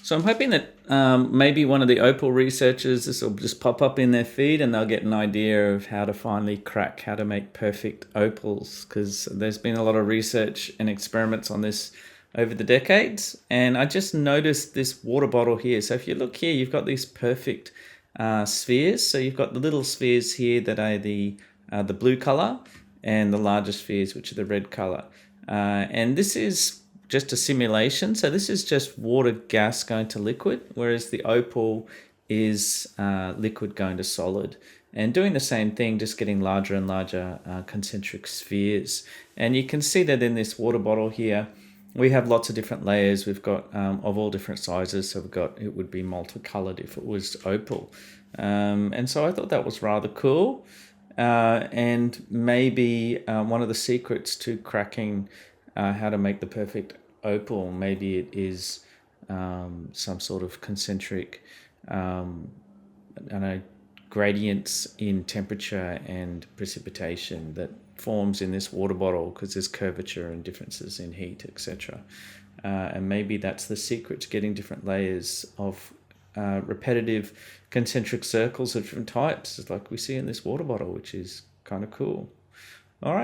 So I'm hoping that maybe one of the Opal researchers, this will just pop up in their feed and they'll get an idea of how to finally crack how to make perfect opals, because there's been a lot of research and experiments on this over the decades. And I just noticed this water bottle here. So if you look here, you've got these perfect spheres. So you've got the little spheres here that are the blue color, and the larger spheres, which are the red color. And this is just a simulation. So this is just water gas going to liquid, whereas the opal is liquid going to solid. And doing the same thing, just getting larger and larger concentric spheres. And you can see that in this water bottle here, we have lots of different layers. We've got of all different sizes. So we've got, it would be multicolored if it was opal. And so I thought that was rather cool. And maybe one of the secrets to cracking how to make the perfect opal, maybe it is some sort of concentric I don't know, gradients in temperature and precipitation that forms in this water bottle, because there's curvature and differences in heat, etc. And maybe that's the secret to getting different layers of repetitive concentric circles of different types, like we see in this water bottle, which is kind of cool. All right.